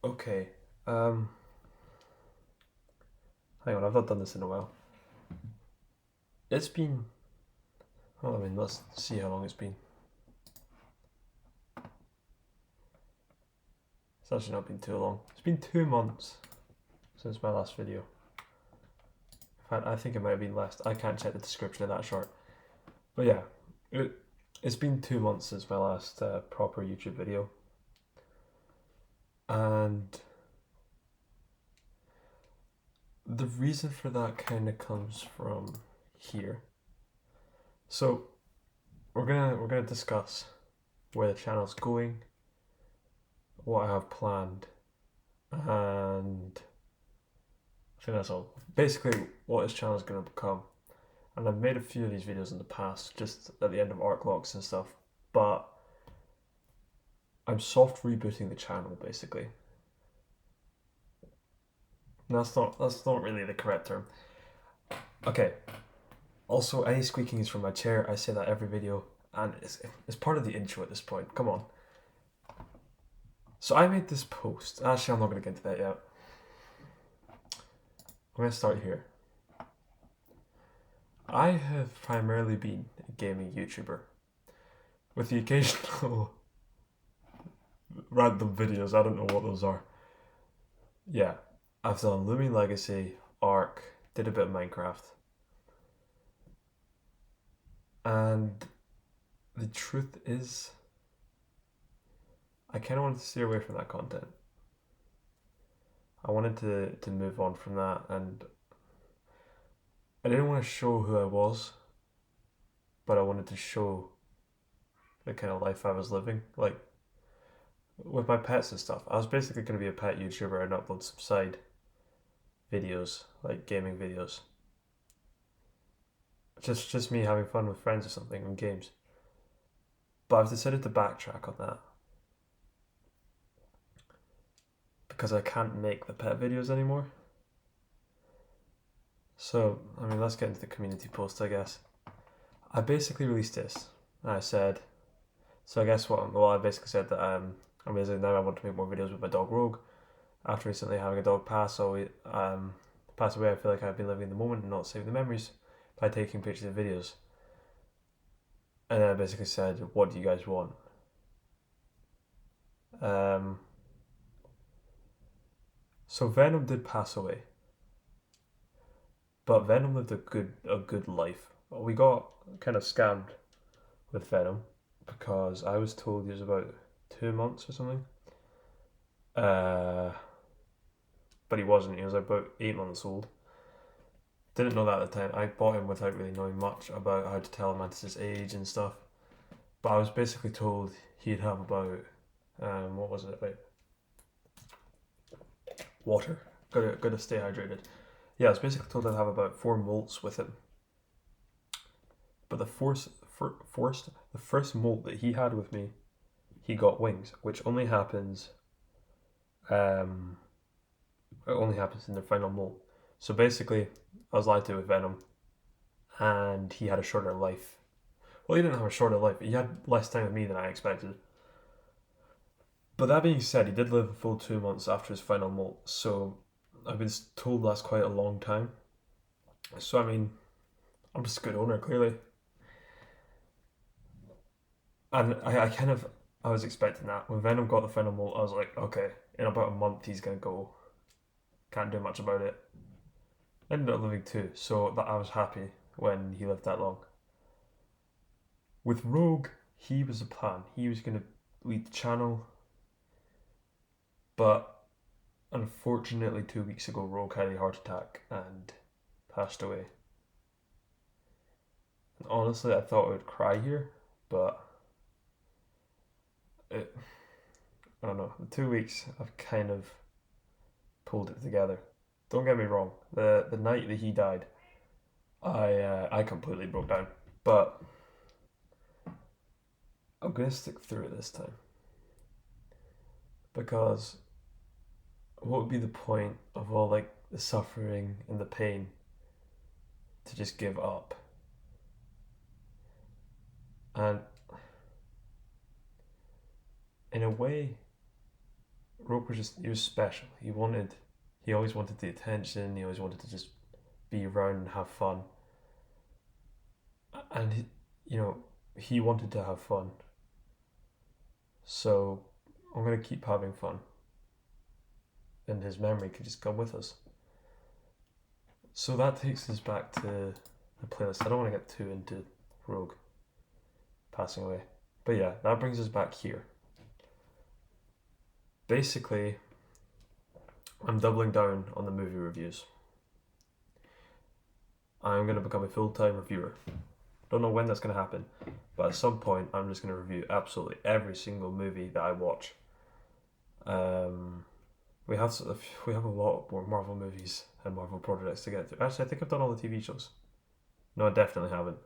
Okay. Um, Hang on, I've not done this in a while. It's been. Well, I mean, let's see how long it's been. It's actually not been too long. It's been 2 months since my last video. In fact, I think it might have been less. I can't check the description of that short. But yeah, it, it's been 2 months since my last proper YouTube video. And the reason for that kind of comes from here. So we're gonna discuss where the channel's going, what I have planned, and I think that's all. Basically, what this channel is going to become. And I've made a few of these videos in the past, just at the end of arc locks and stuff. But I'm soft rebooting the channel, basically. And that's not really the correct term. Okay. Also, any squeaking is from my chair. I say that every video, and it's part of the intro at this point. Come on. So I made this post. Actually, I'm not going to get into that yet. I'm going to start here. I have primarily been a gaming YouTuber, with the occasional random videos. I don't know what those are. Yeah, I've done Looming Legacy, Ark, did a bit of Minecraft, and the truth is, I kind of wanted to steer away from that content. I wanted to move on from that, and I didn't want to show who I was, but I wanted to show the kind of life I was living. Like, with my pets and stuff, I was basically going to be a pet YouTuber and upload some side videos, like gaming videos. Just me having fun with friends or something in games. But I've decided to backtrack on that because I can't make the pet videos anymore. So, I mean, let's get into the community post, I guess. I basically released this. And I said, so I guess I basically said that I'm basically now I want to make more videos with my dog Rogue. After recently having a dog pass away, I feel like I've been living in the moment and not saving the memories by taking pictures of videos. And then I basically said, what do you guys want? Um, so Venom did pass away, but Venom lived a good life. We got kind of scammed with Venom because I was told he was about 2 months or something. Uh, but he wasn't. He was about 8 months old. Didn't know that at the time. I bought him without really knowing much about how to tell a mantis's age and stuff. But I was basically told he'd have about what was it, about water. Gotta stay hydrated. Yeah, I was basically told I'd have about 4 molts with him. But the first molt that he had with me, he got wings, which um, only happens in the final molt. So basically, I was lied to with Venom, and he had a shorter life. Well, he didn't have a shorter life. He had less time with me than I expected. But that being said, he did live a full 2 months after his final molt. So I've been told that's quite a long time. So I mean, I'm just a good owner, clearly. And I was expecting that. When Venom got the final molt, I was like, okay, in about a month he's gonna go. Can't do much about it. Ended up living two, so that I was happy when he lived that long. With Rogue, he was a plan. He was gonna lead the channel, but unfortunately, 2 weeks ago, Rogue had a heart attack and passed away. And honestly, I thought I would cry here, but it, I don't know. The 2 weeks, I've kind of pulled it together. Don't get me wrong. The night that he died, I completely broke down. But I'm gonna stick through it this time because what would be the point of all like the suffering and the pain to just give up? And in a way, Roke he was special. He always wanted the attention. He always wanted to just be around and have fun. And he wanted to have fun. So I'm gonna keep having fun, and his memory could just come with us. So that takes us back to the playlist. I don't want to get too into Rogue passing away, but yeah, that brings us back here. Basically, I'm doubling down on the movie reviews. I'm going to become a full-time reviewer. Don't know when that's going to happen, but at some point I'm just going to review absolutely every single movie that I watch. We have a lot more Marvel movies and Marvel projects to get through. Actually, I think I've done all the TV shows. No, I definitely haven't.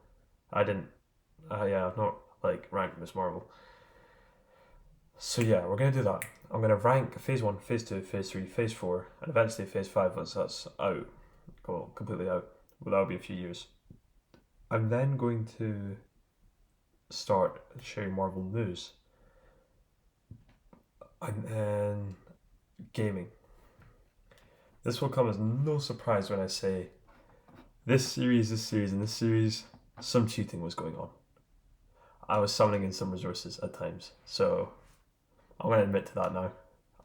I didn't. I've not ranked Miss Marvel. So yeah, we're gonna do that. I'm gonna rank Phase 1, Phase 2, Phase 3, Phase 4, and eventually Phase 5 once that's out. Well, completely out. Well, that'll be a few years. I'm then going to start sharing Marvel news. And then gaming. This will come as no surprise when I say this series, some cheating was going on. I was summoning in some resources at times, so I'm going to admit to that now.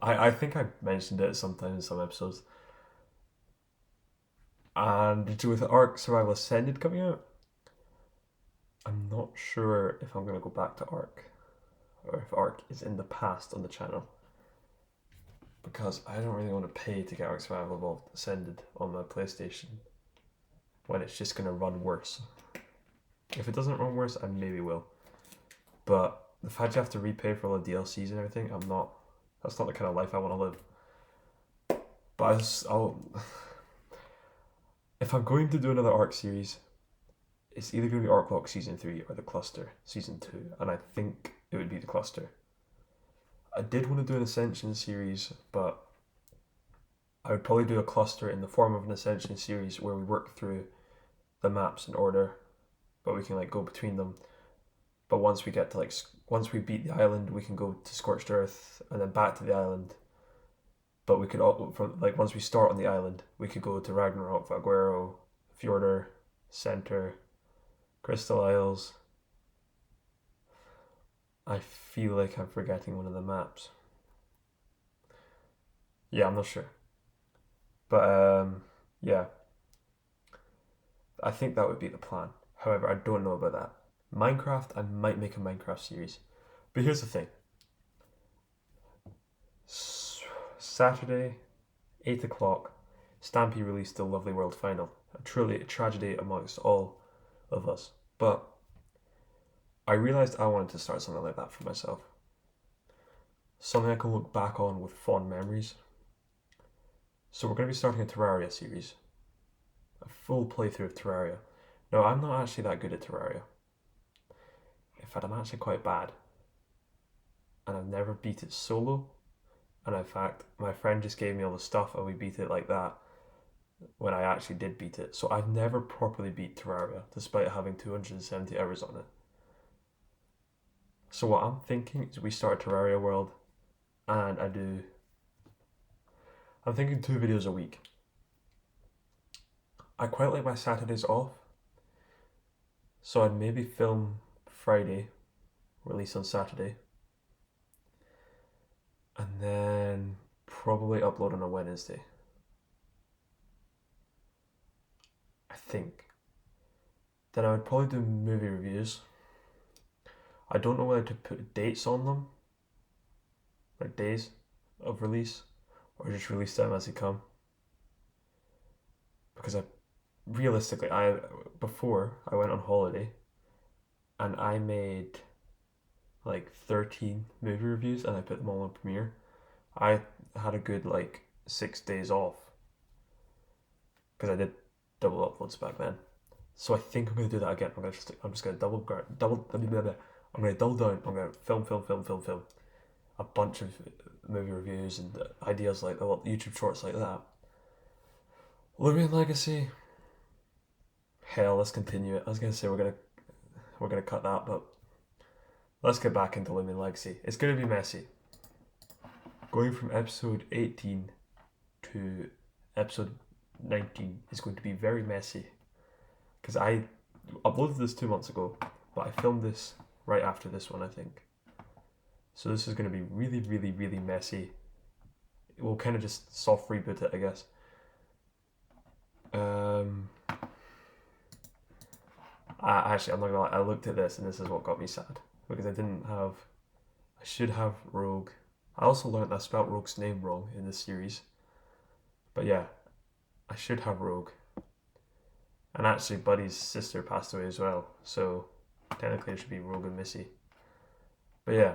I think I mentioned it sometimes in some episodes. And with Ark Survival Ascended coming out, I'm not sure if I'm going to go back to Ark, or if Ark is in the past on the channel. Because I don't really want to pay to get Ark Survival Evolved Ascended on my PlayStation when it's just going to run worse. If it doesn't run worse, I maybe will. But the fact you have to repay for all the DLCs and everything, that's not the kind of life I want to live. But if I'm going to do another Ark series, it's either going to be Arc Lock Season 3 or The Cluster Season 2, and I think it would be The Cluster. I did want to do an Ascension series, but I would probably do a cluster in the form of an Ascension series where we work through the maps in order, but we can go between them. But once we get to once we beat the island, we can go to Scorched Earth and then back to the island. But we could once we start on the island, we could go to Ragnarok, Vaguero, Fjordur, Center, Crystal Isles. I feel like I'm forgetting one of the maps. Yeah, I'm not sure. But yeah. I think that would be the plan. However, I don't know about that. Minecraft, I might make a Minecraft series. But here's the thing. Saturday, 8 o'clock, Stampy released the Lovely World final. Truly a tragedy amongst all of us. But I realised I wanted to start something like that for myself. Something I can look back on with fond memories. So we're going to be starting a Terraria series. A full playthrough of Terraria. No, I'm not actually that good at Terraria. In fact, I'm actually quite bad. And I've never beat it solo. And in fact, my friend just gave me all the stuff and we beat it like that when I actually did beat it. So I've never properly beat Terraria, despite having 270 hours on it. So what I'm thinking is we start a Terraria world and I'm thinking 2 videos a week. I quite like my Saturdays off. So I'd maybe film Friday, release on Saturday. And then probably upload on a Wednesday. I think. Then I would probably do movie reviews. I don't know whether to put dates on them, like days of release, or just release them as they come. Because realistically, before I went on holiday, and I made 13 movie reviews, and I put them all on Premiere. I had a good 6 days off because I did double uploads back then. So I think I'm gonna do that again. I'm just gonna double. I'm gonna double down. I'm gonna film a bunch of movie reviews and ideas like YouTube shorts like that. Living Legacy. Hell, let's continue it. I was gonna say we're gonna cut that, but let's get back into Lumion Legacy. It's gonna be messy. going from episode 18 to episode 19 is going to be very messy because I uploaded this 2 months ago, but I filmed this right after this one, I think. So this is going to be really, really, really messy. We'll kind of just soft reboot it, I guess. Actually, I'm not gonna lie, I looked at this and this is what got me sad because I should have Rogue. I also learned I spelt Rogue's name wrong in this series. But yeah, I should have Rogue. And actually, Buddy's sister passed away as well, so technically it should be Rogue and Missy. But yeah.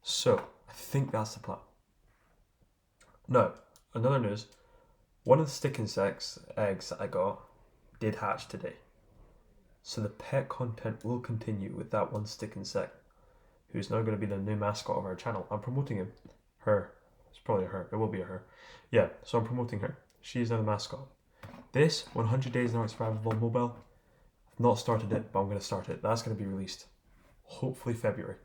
So, I think that's the plan. Now, another news. One of the stick insects eggs that I got did hatch today. So the pet content will continue with that one stick insect, who's now going to be the new mascot of our channel. I'm promoting him. Her. It's probably a her. It will be a her. Yeah, so I'm promoting her. She's now the mascot. This 100 Days in Art Survival Mobile, I've not started it, but I'm going to start it. That's going to be released hopefully February.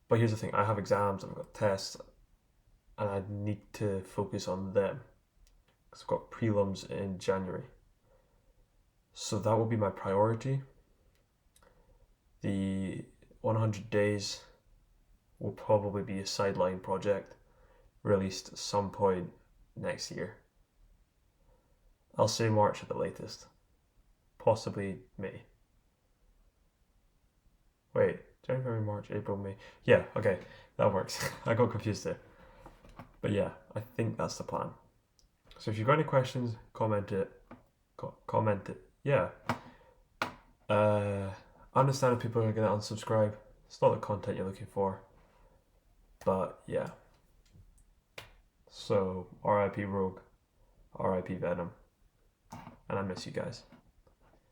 But here's the thing, I have exams, I've got tests, and I need to focus on them. Because I've got prelims in January. So that will be my priority. The 100 Days will probably be a sideline project released at some point next year. I'll say March at the latest. Possibly May. Wait, January, March, April, May. Yeah, okay, that works. I got confused there. But yeah, I think that's the plan. So if you've got any questions, comment it. Comment it. Yeah. I understand if people are going to unsubscribe. It's not the content you're looking for. But yeah. So, RIP Rogue. RIP Venom. And I miss you guys.